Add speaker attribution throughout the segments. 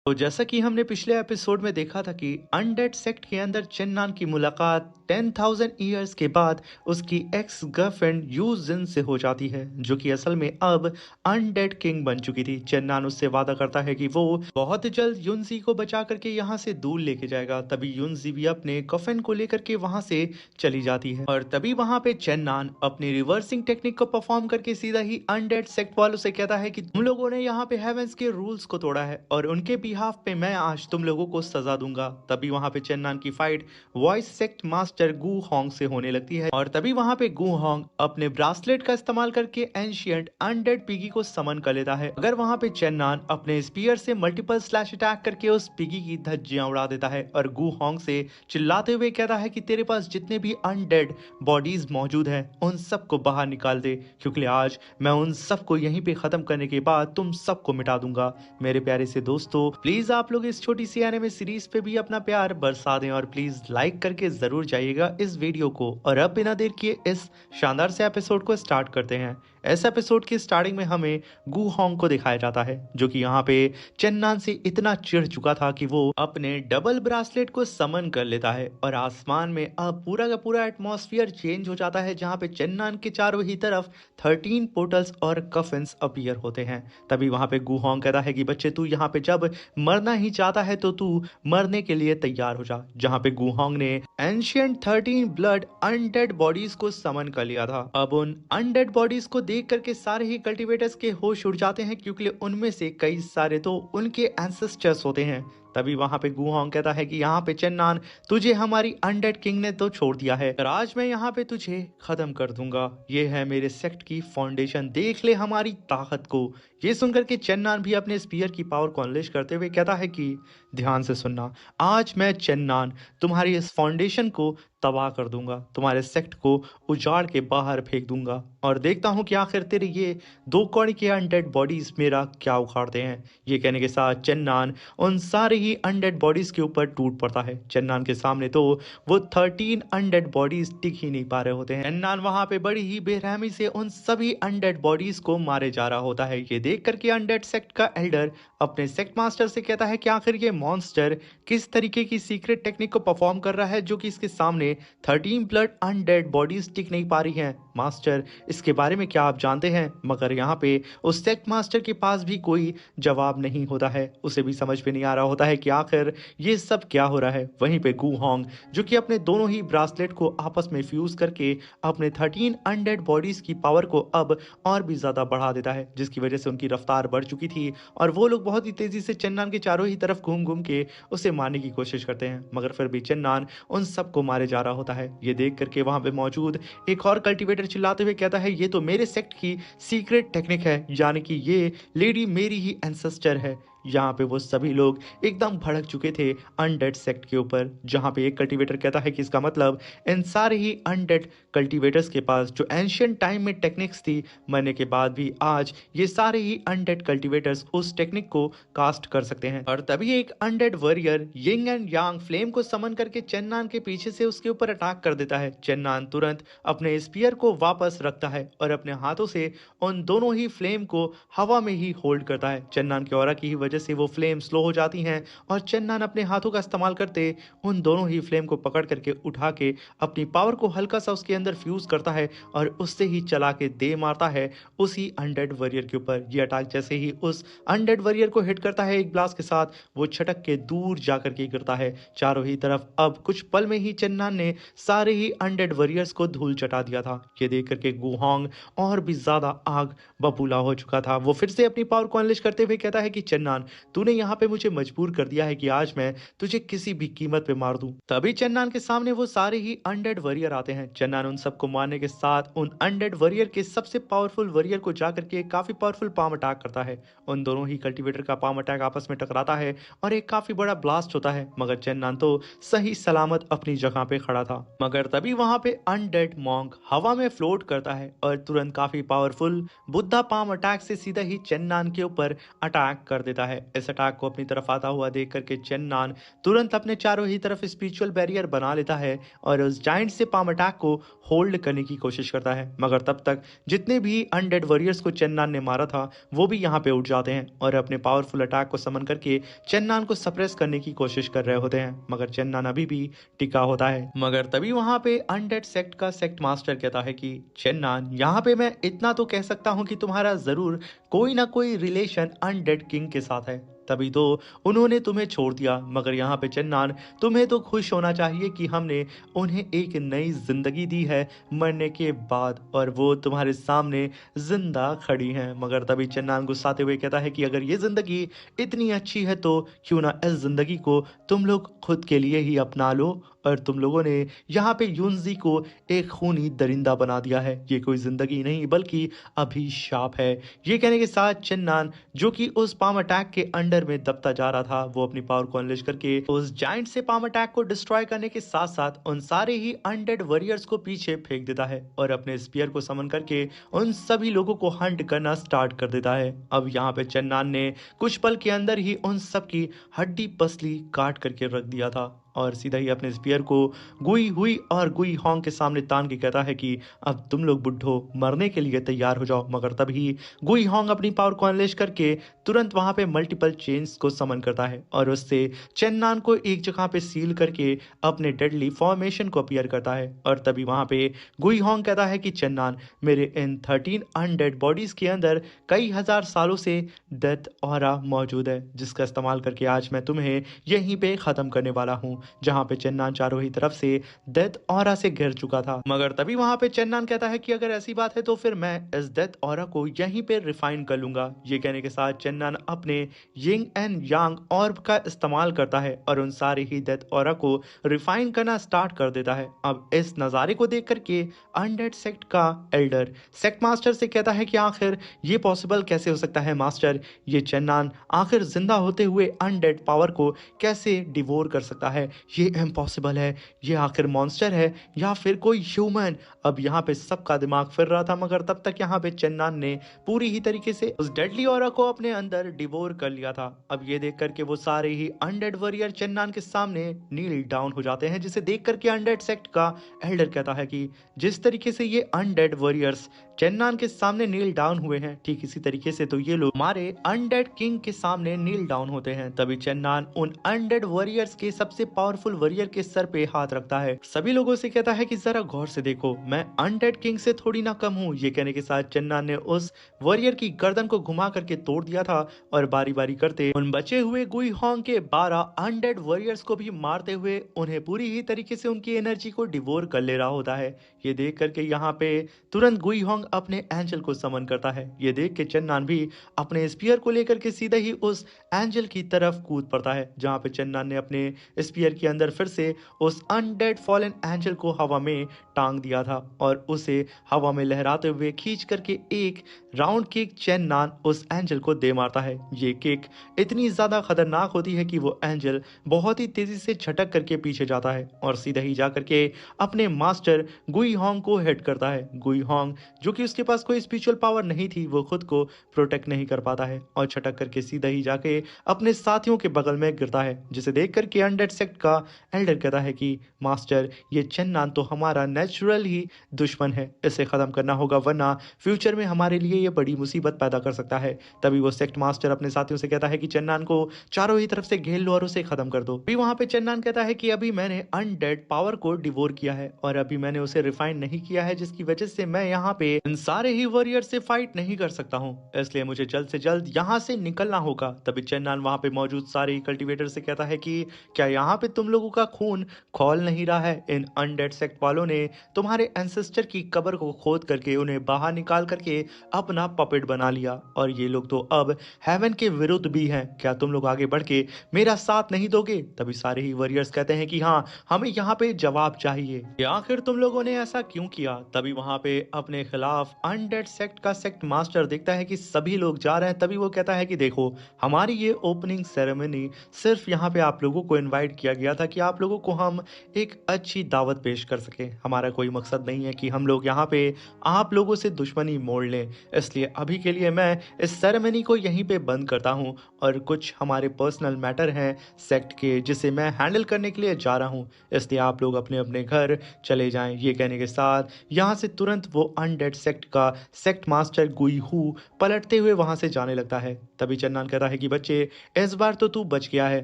Speaker 1: तो जैसा कि हमने पिछले एपिसोड में देखा था कि अनडेड सेक्ट के अंदर चन्नान की मुलाकात 10,000 ईयर्स के बाद उसकी एक्स गर्लफ्रेंड यू जिन से हो जाती है, जो कि असल में अब अनडेड किंग बन चुकी थी। चन्नान उससे वादा करता है कि वो बहुत जल्द युनजी को बचा करके यहाँ से दूर लेके जाएगा। तभी युनजी भी अपने कफन को लेकर के वहां से चली जाती है और तभी वहां पे चन्नान अपनी रिवर्सिंग टेक्निक को परफॉर्म करके सीधा ही अनडेड सेक्ट वालों से कहता है कि तुम लोगों ने यहाँ पे हेवेंस के रूल्स को तोड़ा है और उनके बिहाफ पे मैं आज तुम लोगों को सजा दूंगा। तभी वहां पे चन्नान की फाइट वॉइस सेक्ट मास्टर गू होंग से होने लगती है और तभी वहां पे गू होंग अपने ब्रासलेट का इस्तेमाल करके एंशियंट अनडेड पिगी को समन कर लेता है। अगर वहां पे चन्नान अपने स्पीयर से मल्टीपल स्लैश अटैक करके उस पिगी की धज्जियां उड़ा देता है और गू होंग से चिल्लाते हुए कहता है कि तेरे पास जितने भी अनडेड बॉडीज मौजूद हैं उन सबको बाहर निकाल दे, क्योंकि आज मैं उन सबको यहीं पे खत्म करने के बाद तुम सबको मिटा दूंगा। मेरे प्यारे से दोस्तों, प्लीज आप लोग इस छोटी सी एनिमे सीरीज पे भी अपना प्यार बरसा दें और प्लीज लाइक करके जरूर जाइएगा इस वीडियो को। और अब बिना देर किए इस शानदार से एपिसोड को स्टार्ट करते हैं। इस एपिसोड की स्टार्टिंग में हमें गू होंग को दिखाया जाता है, जो कि यहाँ पे चन्नान से इतना चिढ़ चुका था कि वो अपने डबल ब्रासलेट को समन कर लेता है और आसमान में अब पूरा का पूरा एटमॉस्फेयर चेंज हो जाता है, जहाँ पे चन्नान के चारों ही तरफ 13 पोर्टल्स और कफिन्स अपीयर होते हैं। तभी वहां पे गू होंग कहता है कि बच्चे, तू यहाँ पे जब मरना ही चाहता है तो तू मरने के लिए तैयार हो जा। जहाँ पे गू होंग ने एंशियंट 13 ब्लड अनडेड बॉडीज को समन कर लिया था। अब उन अनडेड बॉडीज को देख करके सारे ही कल्टीवेटर्स के होश उड़ जाते हैं, क्योंकि उनमें से कई सारे तो उनके एंसेस्टर्स होते हैं। तभी वहां पे गू होंग कहता है कि यहाँ पे चन्नान, तुझे हमारी अनडेड किंग ने तो छोड़ दिया है और आज मैं यहाँ पे तुझे खत्म कर दूंगा। ये है मेरे सेक्ट की फाउंडेशन, देख ले हमारी ताकत को। ये सुनकर के चन्नान भी अपने स्पीयर की पावर को अनलिश करते हुए कहता है कि ध्यान से सुनना, आज मैं चन्नान तुम्हारी इस फाउंडेशन को तबाह कर दूंगा, तुम्हारे सेक्ट को उजाड़ के बाहर फेंक दूंगा और देखता हूं कि आखिर तेरे ये दो कौड़ी के अनडेड बॉडीज मेरा क्या उखाड़ते हैं। ये कहने के साथ चन्नान उन सारे ही अनडेड बॉडीज के ऊपर टूट पड़ता है। चन्नान के सामने तो वो 13 अनडेड बॉडीज टिक ही नहीं पा रहे होते हैं। चन्नान वहां पे बड़ी ही बेरहमी से उन सभी अनडेड बॉडीज को मारे जा रहा होता है। ये देख करके अनडेड सेक्ट का एल्डर अपने सेक्ट मास्टर से कहता है कि आखिर ये मॉन्स्टर किस तरीके की सीक्रेट टेक्निक को परफॉर्म कर रहा है, जो कि इसके सामने 13 ब्लड अनडेड बॉडीज टिक नहीं पा रही हैं। मास्टर, इसके बारे में क्या आप जानते हैं? मगर यहाँ पे उस सेक्ट मास्टर के पास भी कोई जवाब नहीं होता है। उसे भी समझ में नहीं आ रहा होता है कि आखिर ये सब क्या हो रहा है। वहीं पे गू होंग, जो कि अपने दोनों ही ब्रासलेट को आपस में फ्यूज करके अपने 13 अनडेड बॉडीज की पावर को अब और भी ज्यादा बढ़ा देता है, जिसकी वजह से उनकी रफ्तार बढ़ चुकी थी और वो लोग बहुत ही तेजी से चन्नान के चारों ही तरफ घूम घूम के उसे मारने की कोशिश करते हैं। मगर फिर भी चन्नान उन सबको मारे जा रहा होता है। ये देख करके वहां पे मौजूद एक और कल्टीवेटर चिल्लाते हुए कहता है, ये तो मेरे सेक्ट की सीक्रेट टेक्निक है, यानी कि ये लेडी मेरी ही एंसेस्टर है। यहाँ पे वो सभी लोग एकदम भड़क चुके थे अनडेड सेक्ट के ऊपर। जहाँ पे एक कल्टीवेटर कहता है कि इसका मतलब इन सारे ही अनडेड कल्टीवेटर्स के पास जो एंशियंट टाइम में टेक्निक्स थी, मरने के बाद भी आज ये सारे ही अनडेड कल्टीवेटर्स उस टेक्निक को कास्ट कर सकते हैं। और तभी एक undead warrior yin and yang flame को समन करके चन्नान के पीछे से उसके ऊपर अटैक कर देता है। चन्नान तुरंत अपने स्पीयर को वापस रखता है और अपने हाथों से उन दोनों ही फ्लेम को हवा में ही होल्ड करता है। चन्नान के ऑरा की ही वजह से वो फ्लेम स्लो हो जाती हैं और चन्नान अपने हाथों का इस्तेमाल करते उन दोनों ही फ्लेम को पकड़ करके उठा के अपनी पावर को हल्का सा उसके अंदर फ्यूज करता है और उससे ही चला के दे मारता है उसी अनडेड वॉरियर के ऊपर। ये अटैक जैसे ही उस अनडेड वॉरियर को हिट करता है एक ब्लास्ट के साथ, वो छटक के दूर जाकर के गिरता है चारों ही तरफ। अब कुछ पल में ही चन्नान ने सारे ही अनडेड वॉरियर्स को धूल चटा दिया था। ये देख करके गू होंग और भी ज्यादा आग बबूला हो चुका था। वो फिर से अपनी पावर को अनलिश करते हुए कहता है कि चन्नान, तूने यहाँ पे मुझे मजबूर कर दिया है कि आज मैं तुझे किसी भी कीमत पे मार दूं। तभी चन्नान के सामने वो सारे ही अनडेड वॉरियर आते हैं। चन्नान उन सबको मारने के साथ उन अनडेड वॉरियर के सबसे पावरफुल वॉरियर को जाकर के एक काफी पावरफुल पाम अटैक करता है। उन दोनों ही कल्टीवेटर का पाम अटैक आपस में टकराता है और एक काफी बड़ा ब्लास्ट होता है, मगर चन्नान तो सही सलामत अपनी जगह पे खड़ा था। मगर तभी वहां पे अनडेड मॉन्क हवा में फ्लोट करता है और तुरंत काफी पावरफुल बुद्धा पाम अटैक से सीधा ही चन्नान के ऊपर अटैक कर देता है। इस अटैक को अपनी तरफ आता हुआ देख करके चेन्नान तुरंत अपने चारों ही तरफ स्पिरिचुअल बैरियर बना लेता है और उस जाइंट से पाम अटैक को होल्ड करने की कोशिश करता है। मगर तब तक जितने भी अनडेड वॉरियर्स को चेन्नान ने मारा था वो भी यहाँ पे उठ जाते हैं और अपने पावरफुल अटैक को समन करके चेन्नान को सप्रेस करने की कोशिश कर रहे होते हैं। मगर चेन्नान अभी भी टिका होता है। मगर तभी वहां पे अनडेड सेक्ट का सेक्ट मास्टर कहता है कि चेन्नान, यहाँ पे मैं इतना तो कह सकता हूँ कि तुम्हारा जरूर कोई ना कोई रिलेशन अनडेड किंग के साथ है, तभी तो उन्होंने तुम्हें छोड़ दिया। मगर यहाँ पे चेन्नान, तुम्हें तो खुश होना चाहिए कि हमने उन्हें एक नई जिंदगी दी है मरने के बाद और वो तुम्हारे सामने जिंदा खड़ी हैं। मगर तभी चेन्नान गुस्साते हुए कहता है कि अगर ये जिंदगी इतनी अच्छी है तो क्यों ना इस जिंदगी को तुम लोग खुद के लिए ही अपना लो। और तुम लोगों ने यहाँ पे यूनजी को एक खूनी दरिंदा बना दिया है, ये कोई जिंदगी नहीं बल्कि अभिशाप है। ये कहने के साथ चेन्नान, जो कि उस पाम अटैक के अंडर में दबता जा रहा था, वो अपनी पावर को अनलिश करके उस जाइंट से पाम अटैक को डिस्ट्रॉय करने के साथ साथ उन सारे ही अनडेड वॉरियर्स को पीछे फेंक देता है और अपने स्पीयर को समन करके उन सभी लोगों को हंट करना स्टार्ट कर देता है। अब यहाँ पे चेन्नान ने कुछ पल के अंदर ही उन सब की हड्डी पसली काट करके रख दिया था और सीधा ही अपने स्पीयर को गुई हुई और गुई होंग के सामने तान के कहता है कि अब तुम लोग बुड्ढो मरने के लिए तैयार हो जाओ। मगर तभी गुई होंग अपनी पावर को अनलेश करके तुरंत वहां पे मल्टीपल चेन्स को समन करता है और उससे चेन्नान को एक जगह पे सील करके अपने डेडली फॉर्मेशन को अपीयर करता है। और तभी वहां पे गुई होंग कहता है कि चेन्नान, मेरे इन 13 अनडेड बॉडीज के अंदर कई हजार सालों से डेथ ऑरा मौजूद है, जिसका इस्तेमाल करके आज मैं तुम्हें यहीं पे खत्म करने वाला हूँ। जहां पे चेन्नान चारों ही तरफ से डेथ ऑरा से घिर चुका था। मगर तभी वहां पे चेन्नान कहता है कि अगर ऐसी बात है तो फिर मैं इस डेथ ऑरा को यहीं पे रिफाइन कर लूंगा। ये कहने के साथ चेन्नान अपने यिंग एंड यांग ऑर्ब का इस्तेमाल करता है और उन सारे ही डेथ ऑरा को रिफाइन करना स्टार्ट कर देता है। अब इस नजारे को देख करके अनडेड सेक्ट का एल्डर सेक्ट मास्टर से कहता है कि आखिर ये पॉसिबल कैसे हो सकता है मास्टर, ये चेन्नान आखिर जिंदा होते हुए अनडेड पावर को कैसे डिवोर कर सकता है, ये इम्पॉसिबल है, ये आखिर मॉन्स्टर है या फिर कोई ह्यूमन। अब यहाँ पे सबका दिमाग फिर रहा था मगर तब तक यहाँ पे चेन्नान ने पूरी ही तरीके से उस डेडली ऑरा को अपने अंदर डिवोर कर लिया था। अब ये देख करके वो सारे ही अनडेड वॉरियर चेन्नान के सामने नील डाउन हो जाते हैं, जिसे देख करके अनडेड सेक्ट का एल्डर कहता है कि जिस तरीके से ये अनडेड वॉरियर्स चेन्नान के सामने नील डाउन हुए हैं, ठीक इसी तरीके से तो ये लोग हमारे अनडेड किंग के सामने नील डाउन होते हैं। तभी चेन्नान उन अनडेड वॉरियर्स के सबसे पावरफुल वॉरियर के सर पे हाथ रखता है, सभी लोगों से कहता है कि जरा गौर से देखो, मैं अनडेड किंग से थोड़ी ना कम हूँ। ये कहने के साथ चेन्नान ने उस वॉरियर की गर्दन को घुमा करके तोड़ दिया था और बारी बारी करते उन बचे हुए गुई होंग के 12 अनडेड वॉरियर्स को भी मारते हुए उन्हें पूरी ही तरीके से उनकी एनर्जी को डिवोर कर ले रहा होता है। ये देख करके यहाँ पे तुरंत गुई होंग अपने एंजल को समन करता है। ये देख के चेन्नान भी अपने स्पीयर को लेकर के सीधे ही उस एंजल की तरफ कूद पड़ता है, जहां पे चेन्नान ने अपने स्पीयर के अंदर फिर से उस अनडेड फॉलन एंजल को हवा में टांग दिया था और उसे हवा में लहराते हुए खींच करके एक राउंड किक चेन्नान उस एंजल को दे मारता है। ये किक इतनी ज्यादा खतरनाक होती है कि वो एंजल बहुत ही तेजी से झटक करके पीछे जाता है और सीधा ही जा करके अपने मास्टर गुई होंग को हिट करता है। गुई होंग, जो कि उसके पास कोई स्पिरिचुअल पावर नहीं थी, वो खुद को प्रोटेक्ट नहीं कर पाता है और छटक करके सीधा ही जाके अपने साथियों के बगल में गिरता है, जिसे देख करके अनडेड सेक्ट का एल्डर कहता है कि मास्टर, ये चेन्नान तो हमारा नेचुरल ही दुश्मन है, इसे खत्म करना होगा वरना फ्यूचर में हमारे लिए ये बड़ी मुसीबत पैदा कर सकता है। तभी वो सेक्ट मास्टर अपने साथियों से कहता है कि चेन्नान को चारों ही तरफ से घेर लो और उसे खत्म कर दो। भी वहां पे चेन्नान कहता है कि अभी मैंने अनडेड पावर को डिवोर किया है और अभी मैंने उसे रिफाइन नहीं किया है, जिसकी वजह से मैं यहाँ पे इन सारे ही वॉरियर से फाइट नहीं कर सकता हूँ, इसलिए मुझे जल्द से जल्द यहाँ से निकलना होगा। तभी चेन्नान वहां पे मौजूद सारे कल्टीवेटर से कहता है कि क्या यहाँ पे तुम लोगों का खून खौल नहीं रहा है? इन अनडेड सेक्ट वालों ने तुम्हारे एंसेस्टर की कब्र को खोद करके उन्हें बाहर निकाल करके अपना पपेट बना लिया और ये लोग तो अब हेवन के विरुद्ध भी हैं। क्या तुम लोग आगे बढ़ के मेरा साथ नहीं दोगे? तभी सारे ही वॉरियर्स कहते हैं कि हाँ, हमें यहाँ पे जवाब चाहिए, आखिर तुम लोगों ने ऐसा क्यों किया? तभी वहां पे अपने खिलाफ अनडेड सेक्ट का सेक्ट मास्टर देखता है कि सभी लोग जा रहे हैं, तभी वो कहता है कि देखो, हमारी ये ओपनिंग सेरेमनी सिर्फ यहाँ पे आप लोगों को इनवाइट किया गया था कि आप लोगों को हम एक अच्छी दावत पेश कर सके। हमारा कोई मकसद नहीं है कि हम लोग यहाँ पे आप लोगों से दुश्मनी मोड़ लें, इसलिए अभी के लिए मैं इस सेरेमनी को यहीं पे बंद करता हूँ और कुछ हमारे पर्सनल मैटर हैं सेक्ट के जिसे मैं हैंडल करने के लिए जा रहा हूँ, इसलिए आप लोग अपने अपने घर चले जाएं। ये कहने के साथ यहाँ से तुरंत वो अनडेड सेक्ट का सेक्ट मास्टर गुई हू पलटते हुए वहां से जाने लगता है। तभी चन्नान कहता है कि बच्चे, इस बार तो तू बच गया है,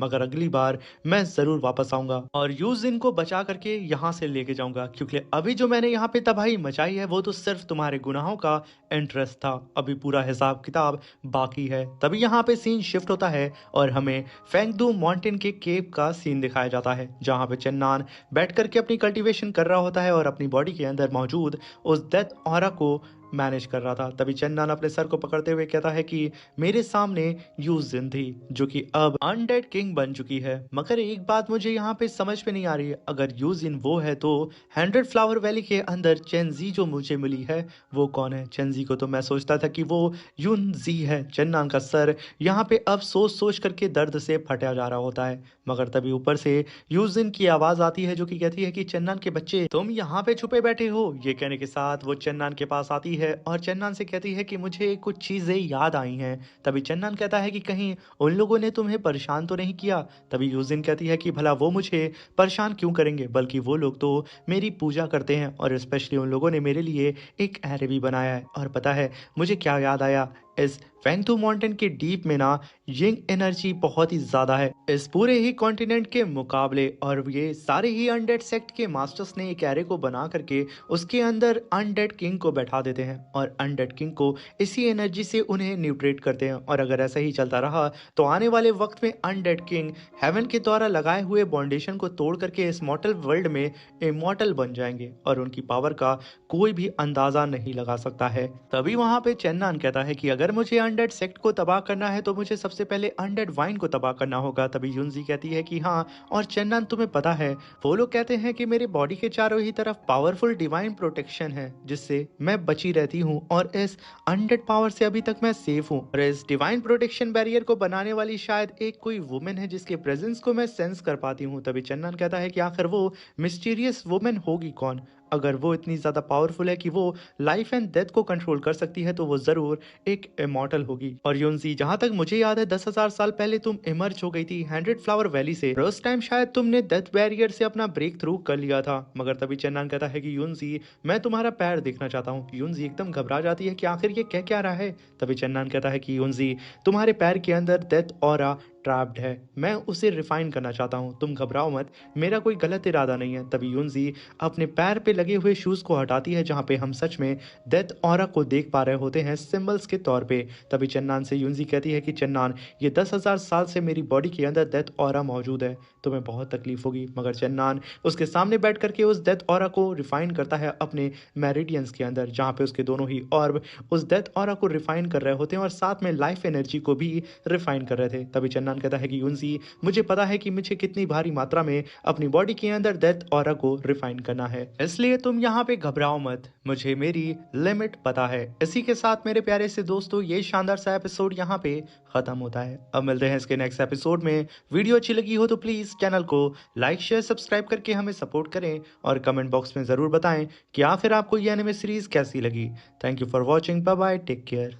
Speaker 1: मगर अगली बार मैं जरूर वापस आऊंगा और यूजिन को बचा करके यहाँ से लेके जाऊंगा, क्योंकि अभी जो मैंने यहाँ पे तबाही मचाई है वो तो सिर्फ तुम्हारे गुनाहों का इंटरेस्ट था, अभी पूरा हिसाब किताब बाकी है। तभी यहाँ पे सीन शिफ्ट होता है और हमें फेंगदू माउंटेन के केव का सीन दिखाया जाता है, जहाँ पे चन्नान बैठ करके अपनी कल्टीवेशन कर रहा होता है और अपनी बॉडी के अंदर मौजूद उस डेथ ऑरा को मैनेज कर रहा था। तभी चन्नान अपने सर को पकड़ते हुए कहता है कि मेरे सामने यूजिन थी, जो कि अब अनडेड किंग बन चुकी है। मगर एक बात मुझे यहाँ पे समझ में नहीं आ रही है, अगर यूजिन वो है तो 100 फ्लावर वैली के अंदर चेंजी जो मुझे मिली है वो कौन है? चेंजी को तो मैं सोचता था कि वो यूनजी है। चन्नान का सर यहाँ पे अब सोच सोच करके दर्द से फटा जा रहा होता है, मगर तभी ऊपर से यूजिन की आवाज आती है जो कि कहती है कि चन्नान के बच्चे, तुम यहाँ पे छुपे बैठे हो। ये कहने के साथ वो चन्नान के पास आती है और चन्नान से कहती है कि मुझे कुछ चीजें याद आई हैं। तभी चन्नान कहता है कि कहीं उन लोगों ने तुम्हें परेशान तो नहीं किया? तभी यूजिन कहती है कि भला वो मुझे परेशान क्यों करेंगे, बल्कि वो लोग तो मेरी पूजा करते हैं और स्पेशली उन लोगों ने मेरे लिए एक एरे भी बनाया है। और पता है मुझे क्या याद आया, इस फेंगतू माउंटेन के डीप में ना यिंग एनर्जी बहुत ही ज्यादा है इस पूरे ही कॉन्टिनेंट के मुकाबले, और ये सारे ही अनडेड सेक्ट के मास्टर्स ने एक एरे को बना करके उसके अंदर अनडेड किंग को बैठा देते हैं और अनडेड किंग को इसी एनर्जी से उन्हें न्यूट्रेट करते हैं। और अगर ऐसा ही चलता रहा तो आने वाले वक्त में अनडेड किंग हेवन के द्वारा लगाए हुए बाउंडेशन को तोड़ करके इस मॉर्टल वर्ल्ड में इमॉर्टल बन जाएंगे और उनकी पावर का कोई भी अंदाजा नहीं लगा सकता है। तभी वहां पे चेन्नान कहता है कि अगर मुझे अनडेड सेक्ट को तबाह करना है तो मुझे सबसे पहले अनडेड वाइन को तबाह करना होगा। तभी युनजी कहती है कि हाँ, और चेन्नान तुम्हें पता है वो लोग कहते हैं कि मेरे बॉडी के चारों ही तरफ पावरफुल डिवाइन प्रोटेक्शन है जिससे मैं बची रहती हूँ और इस अनडेड पावर से अभी तक मैं सेफ हूँ। और इस डिवाइन प्रोटेक्शन बैरियर को बनाने वाली शायद एक कोई वुमेन है जिसके प्रेजेंस को मैं सेंस कर पाती हूँ। तभी चेन्नान कहता है कि आखिर वो मिस्टीरियस वुमेन होगी कौन? अगर वो इतनी ज्यादा पावरफुल है कि वो लाइफ एंड डेथ को कंट्रोल कर सकती है तो वो जरूर एक इमॉर्टल होगी। और युनजी, जहां तक मुझे याद है 10,000 साल पहले तुम इमर्ज हो गई थी 100 फ्लावर वैली से, फर्स्ट टाइम शायद तुमने डेथ बैरियर से अपना ब्रेक थ्रू कर लिया था। मगर तभी चेन्नान कहता है कि युनजी, मैं तुम्हारा पैर देखना चाहता हूँ। युनजी एकदम घबरा जाती है कि आखिर ये कह क्या रहा है। तभी चेन्नान कहता है कि युनजी, तुम्हारे पैर के अंदर डेथ ऑरा ट्रैप्ड है, मैं उसे रिफाइन करना चाहता हूँ, तुम घबराओ मत, मेरा कोई गलत इरादा नहीं है। तभी युनजी अपने पैर पे लगे हुए शूज को हटाती है जहाँ पे हम सच में डेथ ऑरा को देख पा रहे होते हैं सिंबल्स के तौर पे। तभी चन्नान से युनजी कहती है कि चन्नान, ये 10,000 साल से मेरी बॉडी के अंदर डेथ ऑरा मौजूद है, तुम्हें बहुत तकलीफ होगी। मगर चन्नान उसके सामने बैठ करके उस डेथ ऑरा को रिफाइन करता है अपने मेरिडियंस के अंदर, जहाँ पे उसके दोनों ही ऑर्ब उस डेथ ऑरा को रिफाइन कर रहे होते हैं और साथ में लाइफ एनर्जी को भी रिफाइन कर रहे थे। तभी चन्नान कहता है कि युनजी, मुझे पता है कि मुझे कितनी भारी मात्रा में अपनी बॉडी के अंदर डेथ ऑरा को रिफाइन करना है, इसलिए तुम यहाँ पे घबराओ मत, मुझे मेरी लिमिट पता है। इसी के साथ मेरे प्यारे से दोस्तों ये शानदार सा एपिसोड यहाँ पे खत्म होता है। अब मिलते हैं इसके नेक्स्ट एपिसोड में। वीडियो अच्छी लगी हो तो प्लीज चैनल को लाइक शेयर सब्सक्राइब करके हमें सपोर्ट करें और कमेंट बॉक्स में जरूर बताएं कि आखिर आपको ये एनिमे सीरीज कैसी लगी। Thank you for watching, bye bye, take care.